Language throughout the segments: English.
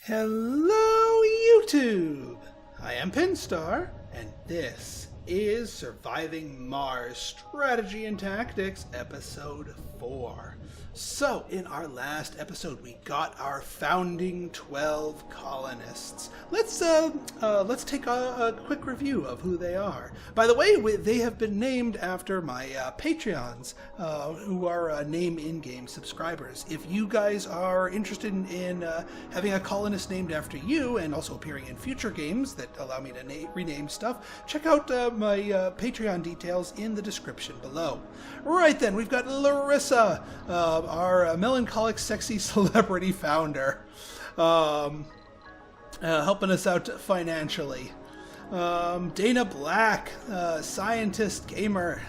Hello, YouTube! I am Pinstar, and this is Surviving Mars Strategy and Tactics, Episode 4. So, in our last episode, we got our founding 12 colonists. Let's take a quick review of who they are. By the way, they have been named after my Patreons, who are name in-game subscribers. If you guys are interested in having a colonist named after you, and also appearing in future games that allow me to rename stuff, check out my Patreon details in the description below. Right then, we've got Larissa, our melancholic, sexy celebrity founder, helping us out financially. Dana Black, scientist gamer.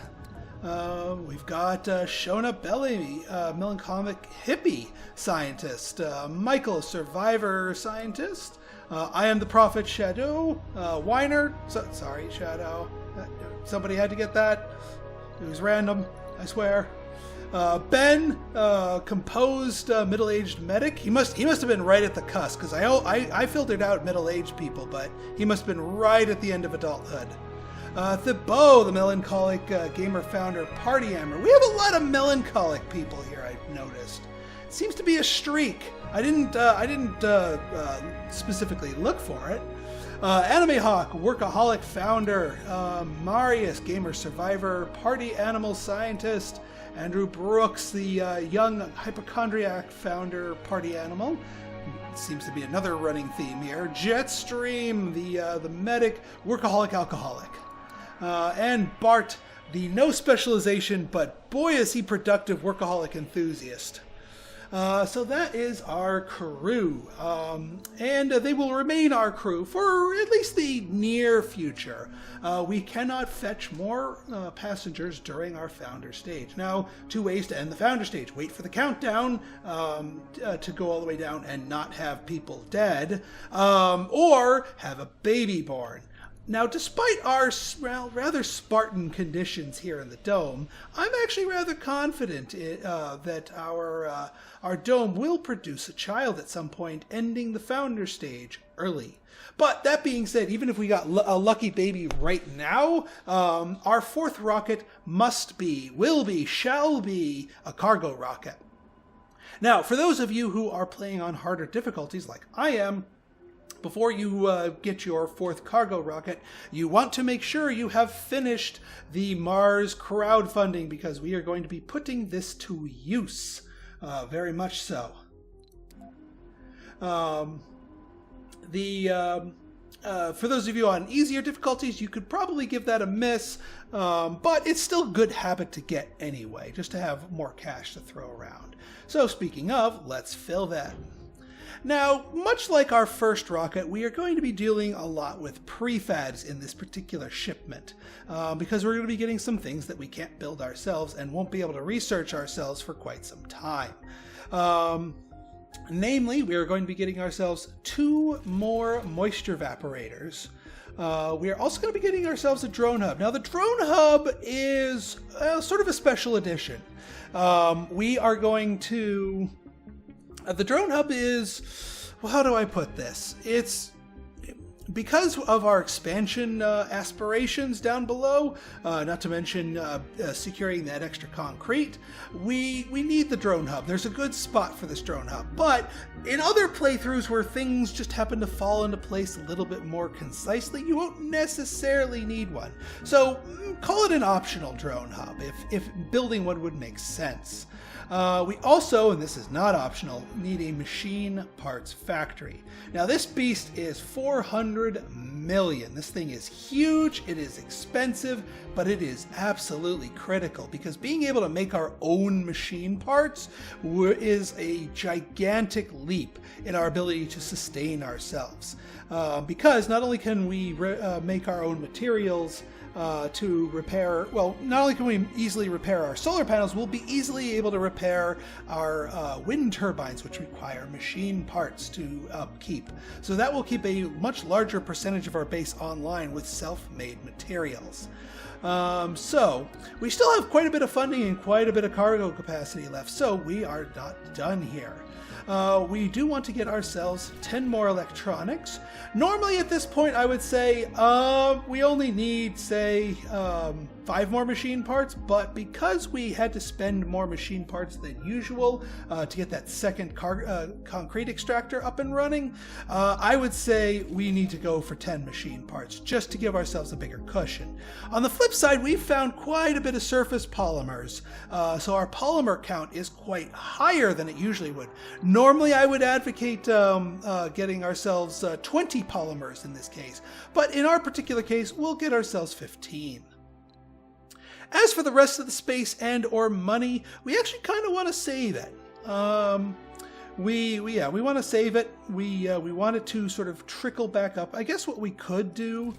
We've got Shona Belly, melancholic hippie scientist. Michael, survivor scientist. I am the Prophet Shadow, whiner. Sorry, Shadow. Somebody had to get that. It was random, I swear. Ben, composed, middle-aged medic. He must have been right at the cusp, because I filtered out middle-aged people, but he must have been right at the end of adulthood. Thibaut, the melancholic gamer founder, party hammer. We have a lot of melancholic people here, I've noticed. It seems to be a streak. I didn't specifically look for it. Anime Hawk, workaholic founder. Marius, gamer survivor, party animal scientist. Andrew Brooks, the young hypochondriac founder, party animal. Seems to be another running theme here. Jetstream, the medic, workaholic alcoholic. And Bart, the no specialization, but boy is he productive workaholic enthusiast. So that is our crew, and they will remain our crew for at least the near future. We cannot fetch more passengers during our founder stage. Now, two ways to end the founder stage. Wait for the countdown to go all the way down and not have people dead, or have a baby born. Now, despite our rather Spartan conditions here in the dome, I'm actually rather confident that our dome will produce a child at some point, ending the founder stage early. But that being said, even if we got a lucky baby right now, our fourth rocket shall be a cargo rocket. Now, for those of you who are playing on harder difficulties like I am, before you get your fourth cargo rocket, you want to make sure you have finished the Mars crowdfunding, because we are going to be putting this to use. Very much so. For those of you on easier difficulties, you could probably give that a miss, but it's still good habit to get anyway, just to have more cash to throw around. So speaking of, let's fill that. Now, much like our first rocket, we are going to be dealing a lot with prefads in this particular shipment, because we're going to be getting some things that we can't build ourselves and won't be able to research ourselves for quite some time. Namely, we are going to be getting ourselves 2 more moisture evaporators. We are also going to be getting ourselves a drone hub. Now, the drone hub is sort of a special edition. We are going to... the drone hub is, well, how do I put this? It's because of our expansion aspirations down below, not to mention securing that extra concrete, we need the drone hub. There's a good spot for this drone hub. But in other playthroughs where things just happen to fall into place a little bit more concisely, you won't necessarily need one. So call it an optional drone hub if building one would make sense. We also, and this is not optional, need a machine parts factory. Now, this beast is 400 million. This thing is huge, it is expensive, but it is absolutely critical, because being able to make our own machine parts is a gigantic leap in our ability to sustain ourselves. Because not only can we make our own materials, to repair, well, not only can we easily repair our solar panels, we'll be easily able to repair our wind turbines, which require machine parts to upkeep. So that will keep a much larger percentage of our base online with self-made materials. So we still have quite a bit of funding and quite a bit of cargo capacity left, so we are not done here. We do want to get ourselves 10 more electronics. Normally at this point I would say we only need, say, 5 more machine parts, but because we had to spend more machine parts than usual to get that second concrete extractor up and running, I would say we need to go for 10 machine parts just to give ourselves a bigger cushion. On the flip side, we've found quite a bit of surface polymers, so our polymer count is quite higher than it usually would. Normally I would advocate getting ourselves 20 polymers in this case, but in our particular case we'll get ourselves 15. As for the rest of the space and or money, we actually kind of want to save it. We want to save it. We want it to sort of trickle back up. I guess what we could do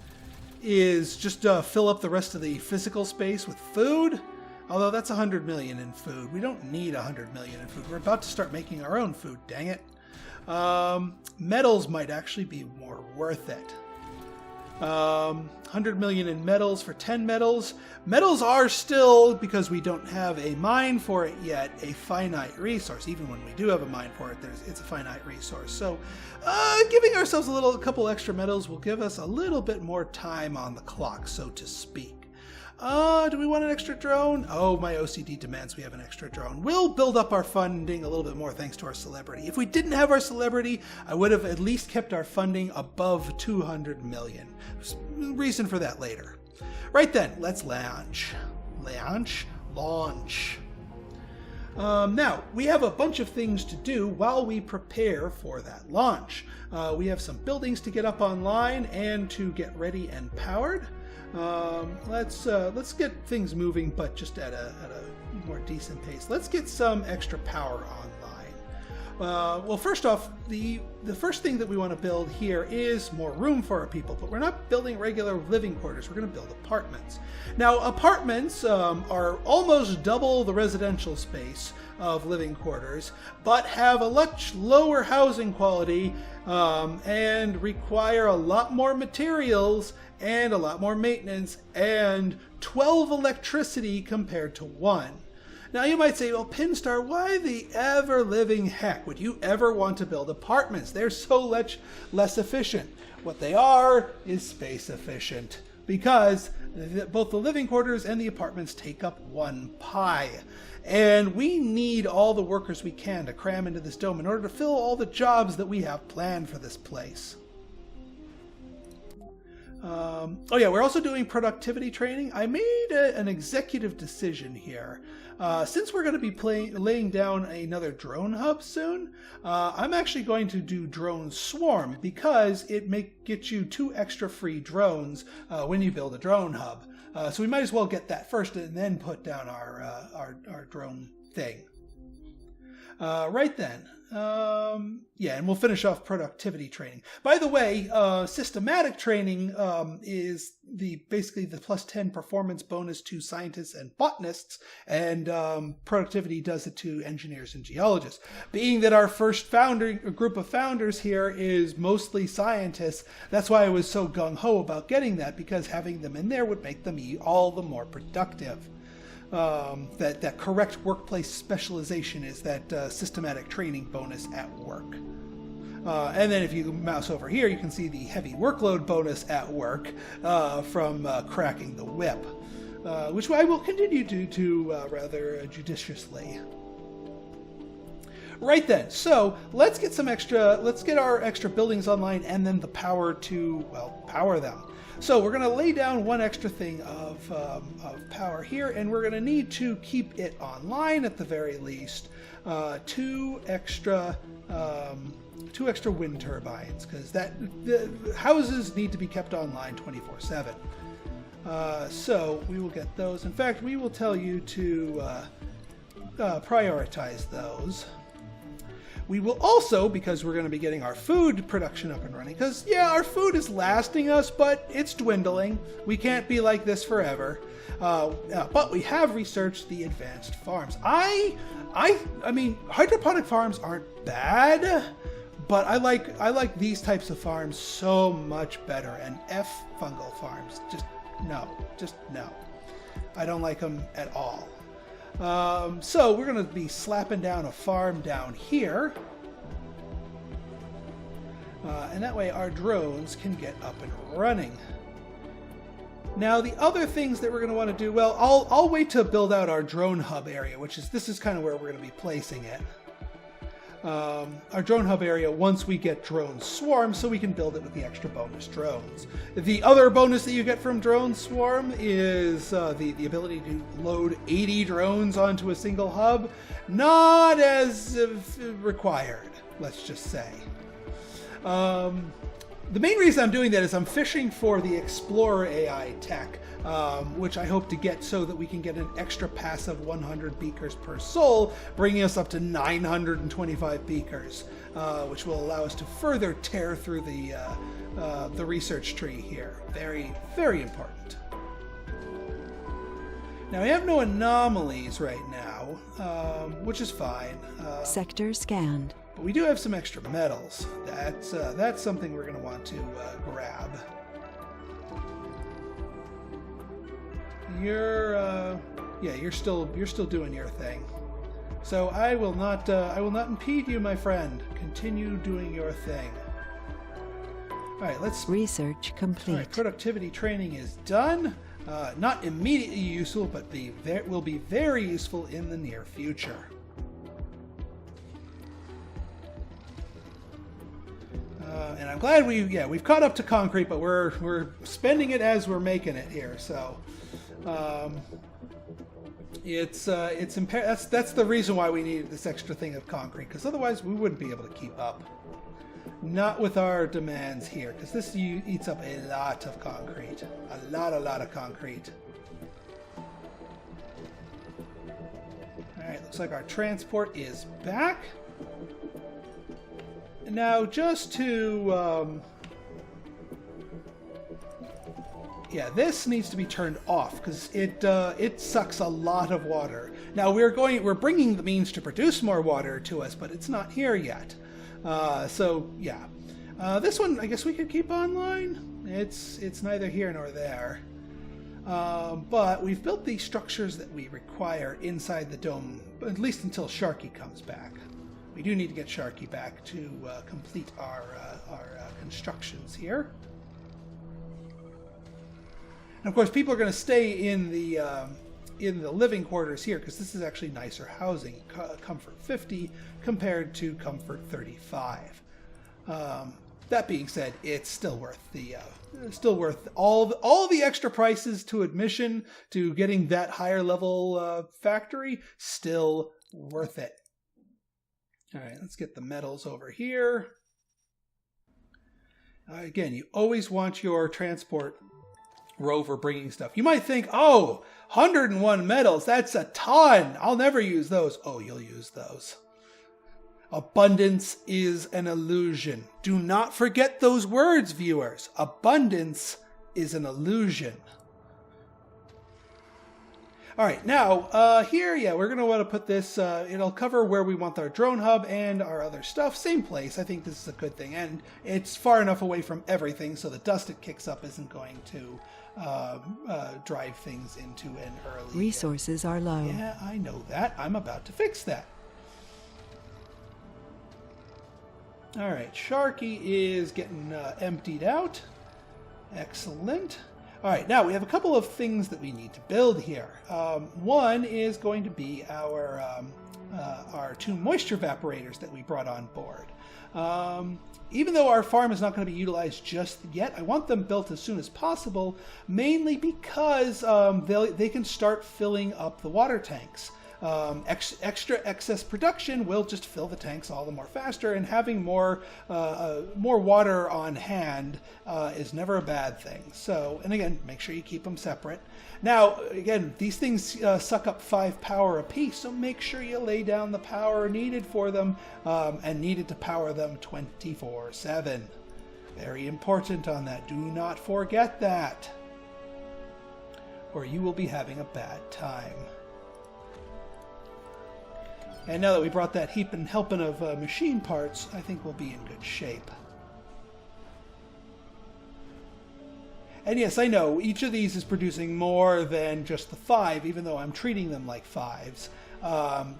is just fill up the rest of the physical space with food. Although that's 100 million in food. We don't need 100 million in food. We're about to start making our own food, dang it. Metals might actually be more worth it. 100 million in metals for 10 metals. Metals are still, because we don't have a mine for it yet, a finite resource. Even when we do have a mine for it, it's a finite resource. So giving ourselves a couple extra metals will give us a little bit more time on the clock, so to speak. Do we want an extra drone? Oh, my OCD demands we have an extra drone. We'll build up our funding a little bit more thanks to our celebrity. If we didn't have our celebrity, I would have at least kept our funding above 200 million. There's a reason for that later. Right then, let's launch. Launch. Now, we have a bunch of things to do while we prepare for that launch. We have some buildings to get up online and to get ready and powered. Let's get things moving, but just at a more decent pace. Let's get some extra power online. Well, first off, the first thing that we want to build here is more room for our people, but we're not building regular living quarters. We're going to build apartments. Now, apartments are almost double the residential space of living quarters, but have a much lower housing quality and require a lot more materials and a lot more maintenance and 12 electricity compared to 1. Now you might say, well, Pinstar, why the ever-living heck would you ever want to build apartments? They're so much less efficient. What they are is space efficient, because both the living quarters and the apartments take up 1 pie. And we need all the workers we can to cram into this dome in order to fill all the jobs that we have planned for this place. Oh yeah, we're also doing productivity training. I made an executive decision here. Since we're going to be laying down another drone hub soon, I'm actually going to do drone swarm, because it may get you 2 extra free drones when you build a drone hub. So we might as well get that first and then put down our drone thing. Right then. Yeah, and we'll finish off productivity training. By the way, systematic training is basically the plus 10 performance bonus to scientists and botanists, and productivity does it to engineers and geologists. Being that our first group of founders here is mostly scientists, that's why I was so gung-ho about getting that, because having them in there would make them all the more productive. That correct workplace specialization is that systematic training bonus at work. And then if you mouse over here, you can see the heavy workload bonus at work from cracking the whip, which I will continue to do rather judiciously. Right then, so let's get our extra buildings online and then the power to, well, power them. So we're going to lay down 1 extra thing of power here, and we're going to need to keep it online at the very least. 2 extra wind turbines, because the houses need to be kept online 24/7. So we will get those. In fact, we will tell you to prioritize those. We will also, because we're going to be getting our food production up and running, because, yeah, our food is lasting us, but it's dwindling. We can't be like this forever. But we have researched the advanced farms. I mean, hydroponic farms aren't bad, but I like these types of farms so much better. And fungal farms, just no. I don't like them at all. So we're going to be slapping down a farm down here. And that way our drones can get up and running. Now the other things that we're going to want to do, well, I'll wait to build out our drone hub area, this is kind of where we're going to be placing it. Our drone hub area once we get drone swarm, so we can build it with the extra bonus drones. The other bonus that you get from drone swarm is the ability to load 80 drones onto a single hub. Not as required, let's just say. The main reason I'm doing that is I'm fishing for the Explorer AI tech, which I hope to get so that we can get an extra passive 100 beakers per soul, bringing us up to 925 beakers, which will allow us to further tear through the research tree here. Very, very important. Now, we have no anomalies right now, which is fine. Sector scanned. But we do have some extra metals. That's something we're going to want to grab. You're still doing your thing. So I will not impede you, my friend. Continue doing your thing. All right, let's research complete. All right, productivity training is done. Not immediately useful, but will be very useful in the near future. And I'm glad we've caught up to concrete, but we're spending it as we're making it here. So that's the reason why we needed this extra thing of concrete, because otherwise we wouldn't be able to keep up. Not with our demands here, because this eats up a lot of concrete, a lot of concrete. All right, looks like our transport is back. Now, just to, this needs to be turned off because it sucks a lot of water. Now we're bringing the means to produce more water to us, but it's not here yet. This one I guess we could keep online. It's neither here nor there. But we've built the structures that we require inside the dome, at least until Sharky comes back. We do need to get Sharky back to complete our constructions here. And of course, people are going to stay in the living quarters here because this is actually nicer housing, Comfort 50 compared to Comfort 35. That being said, it's still worth all the extra prices to admission to getting that higher level factory. Still worth it. All right, let's get the metals over here. Again, you always want your transport rover bringing stuff. You might think, 101 metals, that's a ton. I'll never use those. Oh, you'll use those. Abundance is an illusion. Do not forget those words, viewers. Abundance is an illusion. All right, now here, we're going to want to put this, it'll cover where we want our drone hub and our other stuff. Same place. I think this is a good thing. And it's far enough away from everything so the dust it kicks up isn't going to drive things into an early... Resources are low. Yeah, I know that. I'm about to fix that. All right, Sharky is getting emptied out. Excellent. All right, now we have a couple of things that we need to build here. One is going to be our 2 moisture evaporators that we brought on board. Even though our farm is not going to be utilized just yet, I want them built as soon as possible, mainly because they can start filling up the water tanks. Extra excess production will just fill the tanks all the more faster, and having more water on hand is never a bad thing. So, and again, make sure you keep them separate. Now, again, these things suck up 5 power apiece, so make sure you lay down the power needed for them and needed to power them 24/7. Very important on that. Do not forget that, or you will be having a bad time. And now that we brought that heap and helping of machine parts, I think we'll be in good shape. And yes, I know each of these is producing more than just the 5, even though I'm treating them like 5s.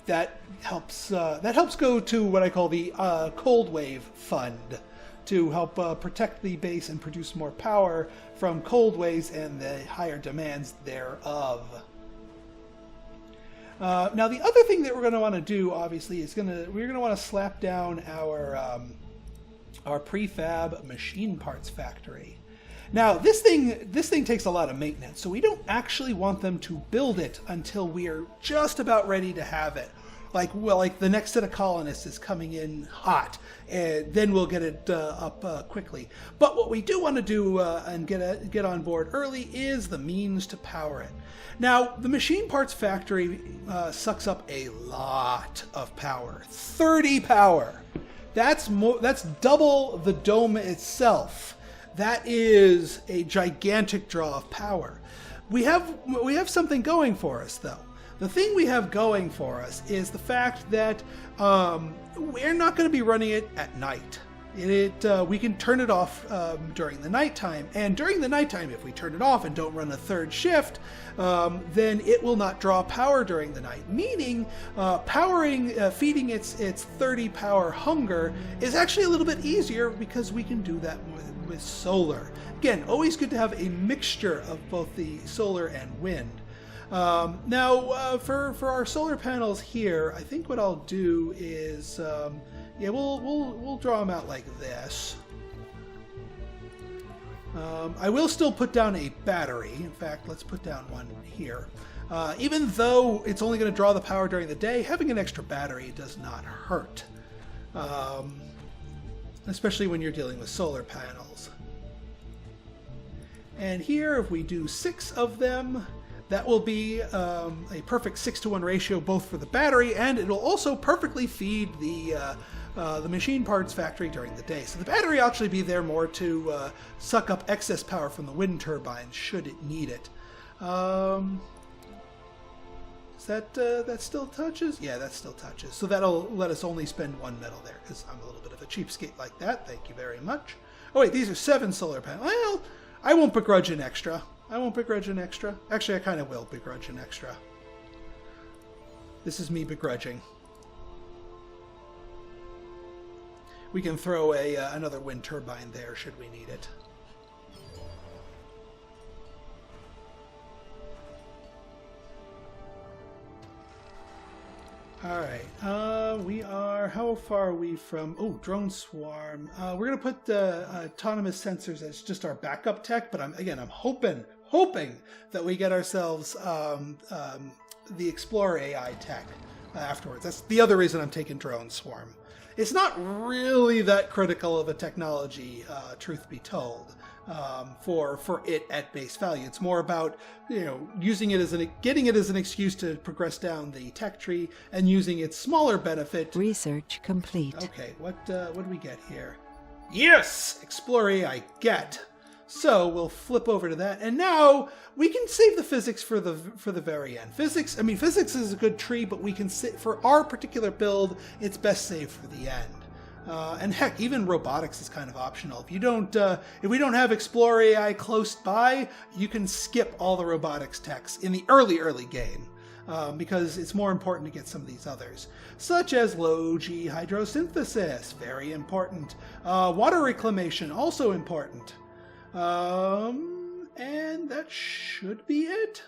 That helps go to what I call the Cold Wave Fund, to help protect the base and produce more power from cold waves and the higher demands thereof. Now, the other thing that we're going to want to do, obviously, is we're going to want to slap down our prefab machine parts factory. Now, this thing takes a lot of maintenance, so we don't actually want them to build it until we are just about ready to have it. Like the next set of colonists is coming in hot, and then we'll get it up quickly. But what we do want to do and get on board early is the means to power it. Now, the machine parts factory sucks up a lot of power. 30 power. That's double the dome itself. That is a gigantic draw of power. We have something going for us, though. The thing we have going for us is the fact that we're not going to be running it at night. We can turn it off during the nighttime, and during the nighttime, if we turn it off and don't run a third shift, then it will not draw power during the night. Meaning, feeding its 30 power hunger is actually a little bit easier because we can do that with solar. Again, always good to have a mixture of both the solar and wind. Now, for our solar panels here, I think what I'll do is, we'll draw them out like this. I will still put down a battery. In fact, let's put down one here. Even though it's only going to draw the power during the day, having an extra battery does not hurt. Especially when you're dealing with solar panels. And here, if we do 6 of them, that will be a perfect 6-to-1 ratio both for the battery, and it'll also perfectly feed the machine parts factory during the day. So the battery will actually be there more to suck up excess power from the wind turbines should it need it. That still touches? Yeah, that still touches. So that'll let us only spend 1 metal there, because I'm a little bit of a cheapskate like that. Thank you very much. Oh wait, these are 7 solar panels. Well, I won't begrudge an extra. Actually, I kind of will begrudge an extra. This is me begrudging. We can throw another wind turbine there should we need it. Alright, how far are we from, drone swarm. We're going to put the autonomous sensors as just our backup tech, but I'm hoping that we get ourselves the Explorer AI tech afterwards. That's the other reason I'm taking drone swarm. It's not really that critical of a technology, truth be told, for it at base value. It's more about using it getting it as an excuse to progress down the tech tree and using its smaller benefit. Research complete. Okay, what do we get here? Yes, Explore AI get. So we'll flip over to that, and now we can save the physics for the very end. Physics is a good tree, but we can for our particular build, it's best saved for the end. And heck, even robotics is kind of optional. If we don't have Explore AI close by, you can skip all the robotics techs in the early game. Because it's more important to get some of these others, such as low-G hydrosynthesis, very important. Water reclamation, also important. And that should be it.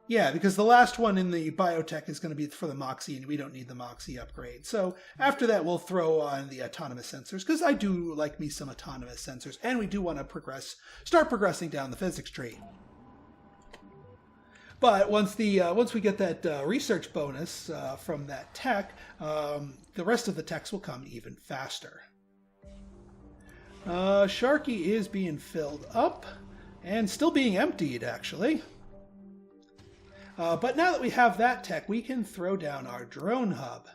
Yeah, because the last one in the biotech is going to be for the Moxie, and we don't need the Moxie upgrade. So after that, we'll throw on the autonomous sensors, because I do like me some autonomous sensors, and we do want to start progressing down the physics tree. But once we get that research bonus from that tech, the rest of the techs will come even faster. Sharky is being filled up, and still being emptied, actually. But now that we have that tech, we can throw down our drone hub.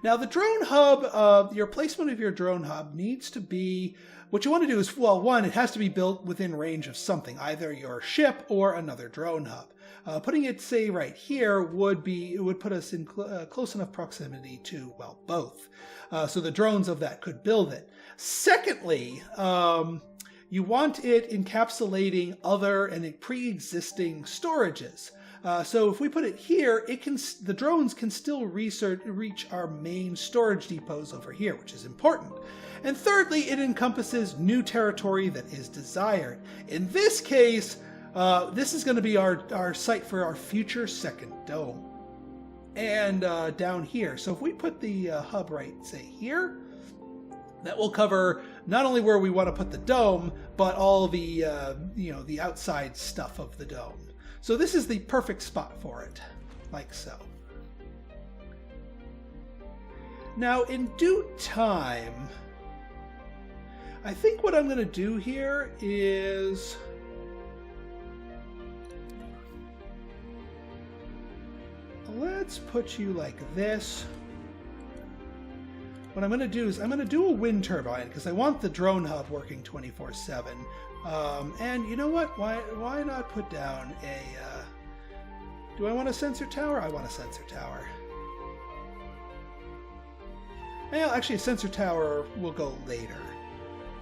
Now, the drone hub, your placement of your drone hub needs to be, what you want to do is, well, one, it has to be built within range of something, either your ship or another drone hub. Putting it, say, right here would put us in close enough proximity to, well, both. So the drones of that could build it. Secondly, you want it encapsulating other and pre-existing storages. So if we put it here, the drones can still reach our main storage depots over here, which is important. And thirdly, it encompasses new territory that is desired. In this case, this is going to be our site for our future second dome. And down here. So if we put the hub right, say here, that will cover not only where we want to put the dome, but all the the outside stuff of the dome. So this is the perfect spot for it, like so. Now, in due time, I think what I'm going to do here is let's put you like this. What I'm going to do is I'm going to do a wind turbine because I want the drone hub working 24/7. And you know what? Why not put down a... do I want a sensor tower? I want a sensor tower. Well, actually, a sensor tower will go later.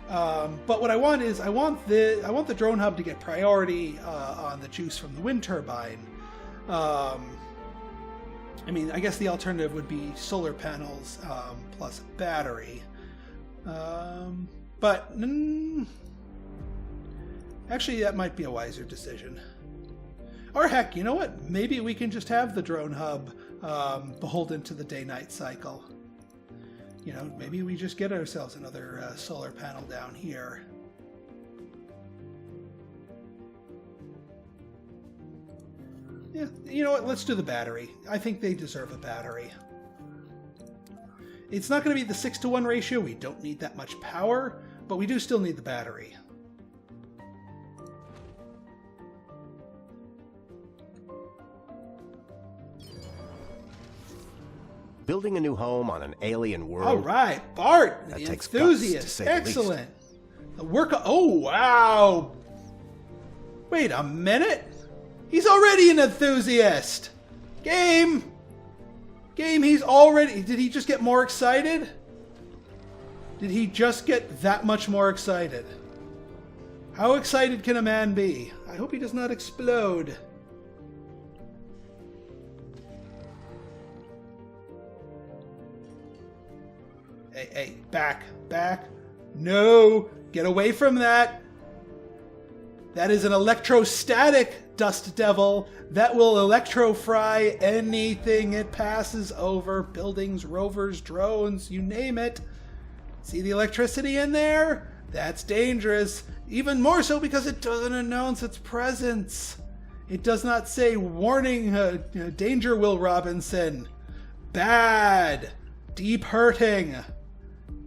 But what I want is I want the drone hub to get priority on the juice from the wind turbine. I mean, I guess the alternative would be solar panels plus a battery. Actually, that might be a wiser decision. Or heck, you know what? Maybe we can just have the drone hub beholden to the day-night cycle. You know, maybe we just get ourselves another solar panel down here. Yeah, you know what? Let's do the battery. I think they deserve a battery. It's not going to be the 6-to-1 ratio. We don't need that much power, but we do still need the battery. Building a new home on an alien world. All right, Bart, that the takes enthusiast. guts, to say the least. Excellent. The work. Oh, wow. Wait a minute. He's already an enthusiast. Game, he's already... Did he just get more excited? Did he just get that much more excited? How excited can a man be? I hope he does not explode. Hey, back. No, get away from that. That is an electrostatic dust devil that will electro-fry anything it passes over. Buildings, rovers, drones, you name it. See the electricity in there? That's dangerous. Even more so because it doesn't announce its presence. It does not say, warning, danger, Will Robinson. Bad. Deep hurting.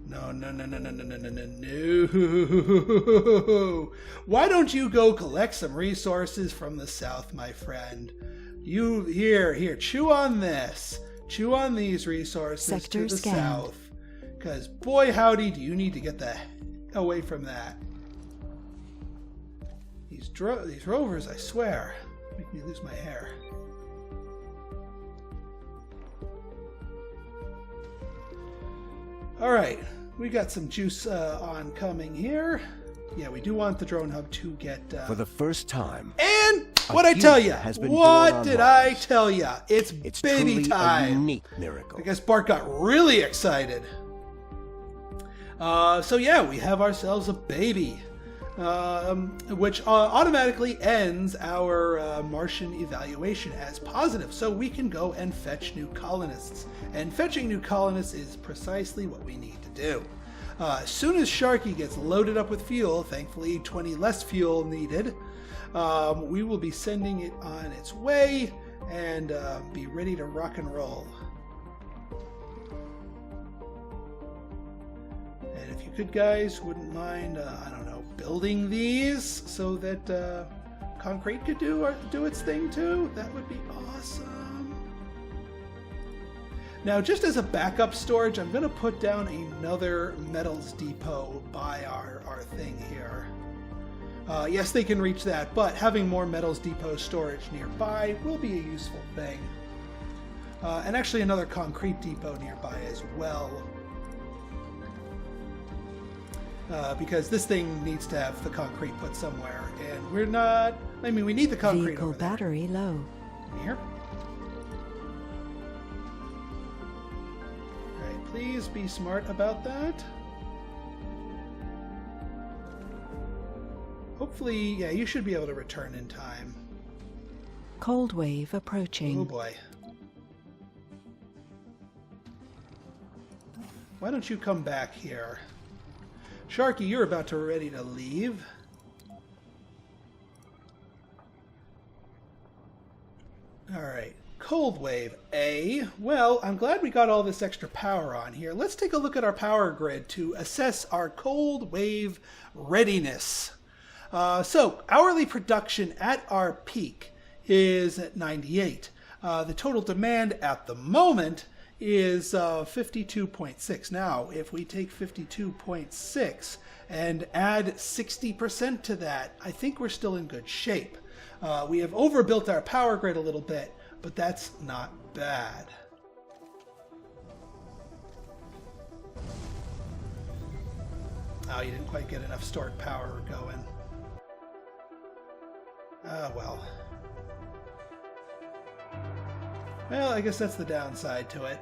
No. Why don't you go collect some resources from the south, my friend? You, here, chew on this. Chew on these resources Sector to the scanned. south. Because boy howdy, do you need to get the heck away from that. These rovers, I swear, make me lose my hair. Alright, we got some juice oncoming here. Yeah, we do want the drone hub to get... For the first time. And what I tell you? What did I tell you? It's baby truly time. A unique miracle. I guess Bart got really excited. So yeah, we have ourselves a baby. Which automatically ends our Martian evaluation as positive, so we can go and fetch new colonists. And fetching new colonists is precisely what we need to do. As soon as Sharky gets loaded up with fuel, thankfully 20 less fuel needed, we will be sending it on its way and be ready to rock and roll. And if you could, guys, wouldn't mind, I don't know, building these so that concrete could do its thing too, that would be awesome. Now, just as a backup storage, I'm going to put down another metals depot by our thing here. Yes, they can reach that, but having more metals depot storage nearby will be a useful thing. And actually another concrete depot nearby as well. because this thing needs to have the concrete put somewhere, and we're not. I mean, we need the concrete. Vehicle over there. battery low. Here. All right, please be smart about that. Hopefully, yeah, you should be able to return in time. Cold wave approaching. Oh boy. Why don't you come back here? Sharky, you're about to ready to leave. Alright, cold wave A. Well, I'm glad we got all this extra power on here. Let's take a look at our power grid to assess our cold wave readiness. So, hourly production at our peak is at 98. The total demand at the moment is 52.6. Now, if we take 52.6 and add 60% to that, I think we're still in good shape. We have overbuilt our power grid a little bit, but that's not bad. Oh, you didn't quite get enough stored power going. Well. Well, I guess that's the downside to it.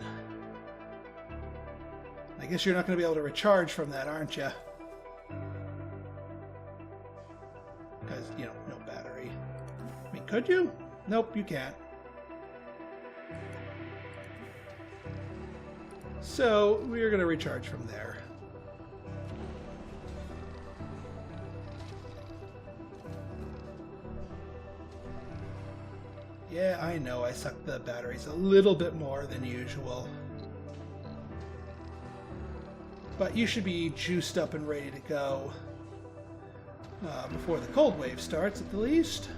I guess you're not going to be able to recharge from that, aren't you? Because, you know, no battery. I mean, could you? Nope, you can't. So, we're going to recharge from there. Yeah, I know I sucked the batteries a little bit more than usual. But you should be juiced up and ready to go before the cold wave starts, at the least.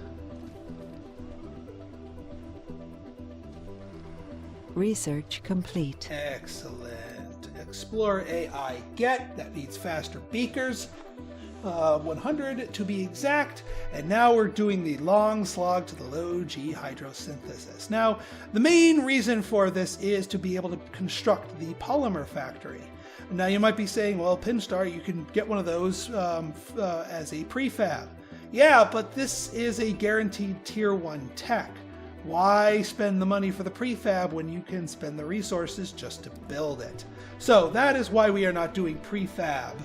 Research complete. Excellent. Explore AI get. That needs faster beakers. 100 to be exact, and now we're doing the long slog to the low G hydrosynthesis. Now, the main reason for this is to be able to construct the polymer factory. Now, you might be saying, well, Pinstar, you can get one of those as a prefab. Yeah, but this is a guaranteed tier 1 tech. Why spend the money for the prefab when you can spend the resources just to build it? So that is why we are not doing prefab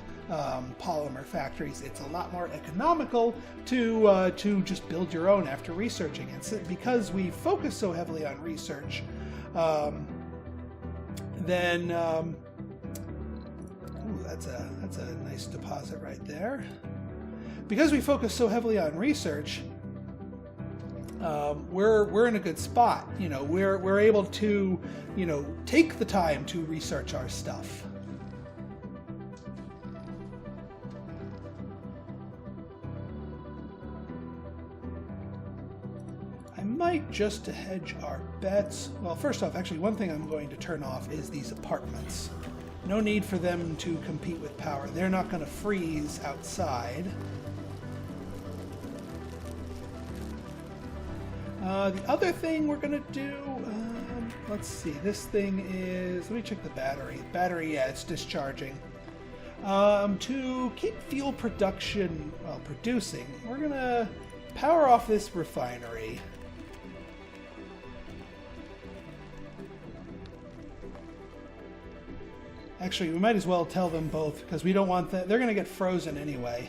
polymer factories. It's a lot more economical to just build your own after researching it. So because we focus so heavily on research, then ooh, that's a nice deposit right there. Because we focus so heavily on research, we're in a good spot. You know, we're able to, you know, take the time to research our stuff. I might, just to hedge our bets. Well, first off, actually, one thing I'm going to turn off is these apartments. No need for them to compete with power. They're not going to freeze outside. The other thing we're going to do, let's see, this thing is, let me check the battery. Battery, yeah, it's discharging. To keep fuel production, well, producing, we're going to power off this refinery. Actually, we might as well tell them both, because we don't want that. They're going to get frozen anyway.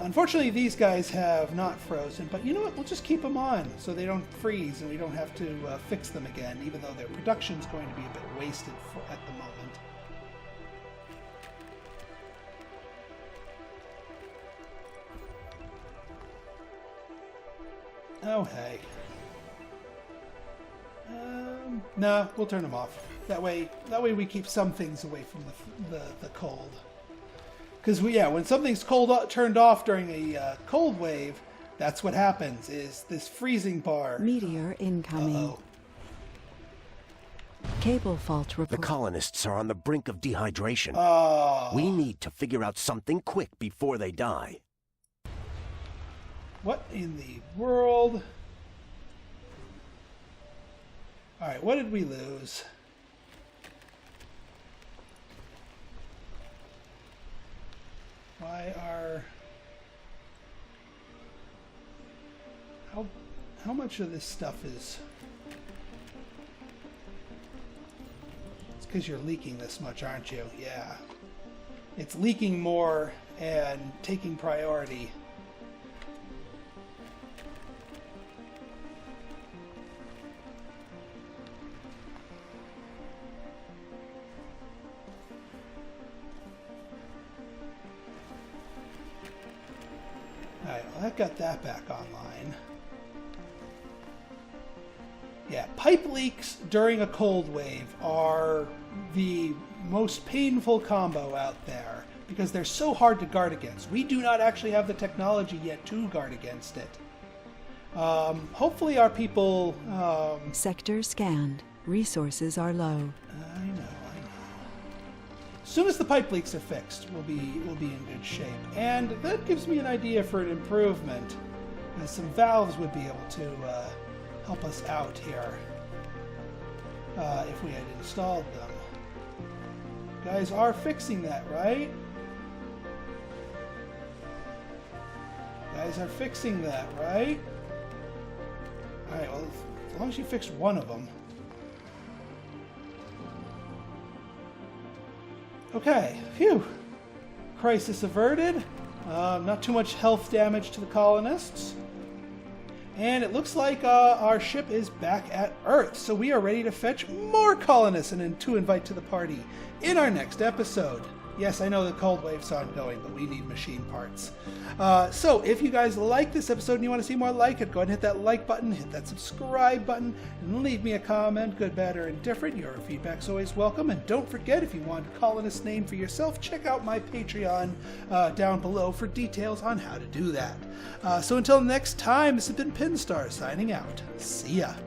Unfortunately, these guys have not frozen, but you know what? We'll just keep them on so they don't freeze and we don't have to fix them again, even though their production's going to be a bit wasted at the moment. Oh, hey. Nah, we'll turn them off. That way we keep some things away from the cold. Because when something's turned off during a cold wave, that's what happens. Is this freezing bar? Meteor incoming. Uh-oh. Cable fault The report. colonists are on the brink of dehydration. Oh. We need to figure out something quick before they die. What in the world? All right, what did we lose? Why are... How much of this stuff is... It's because you're leaking this much, aren't you? Yeah. It's leaking more and taking priority. Alright, well that got that back online. Yeah, pipe leaks during a cold wave are the most painful combo out there because they're so hard to guard against. We do not actually have the technology yet to guard against it. Hopefully our people... Sector scanned. Resources are low. I know. As soon as the pipe leaks are fixed, we'll be in good shape. And that gives me an idea for an improvement. And some valves would be able to help us out here if we had installed them. You guys are fixing that, right? You guys are fixing that, right? Alright, well, as long as you fixed one of them. Okay, phew. Crisis averted. Not too much health damage to the colonists. And it looks like our ship is back at Earth, so we are ready to fetch more colonists and to invite to the party in our next episode. Yes, I know the cold wave's ongoing, but we need machine parts. So if you guys like this episode and you want to see more like it, go ahead and hit that like button, hit that subscribe button, and leave me a comment, good, bad, or indifferent. Your feedback's always welcome. And don't forget, if you want a colonist name for yourself, check out my Patreon down below for details on how to do that. So until next time, this has been Pinstar signing out. See ya.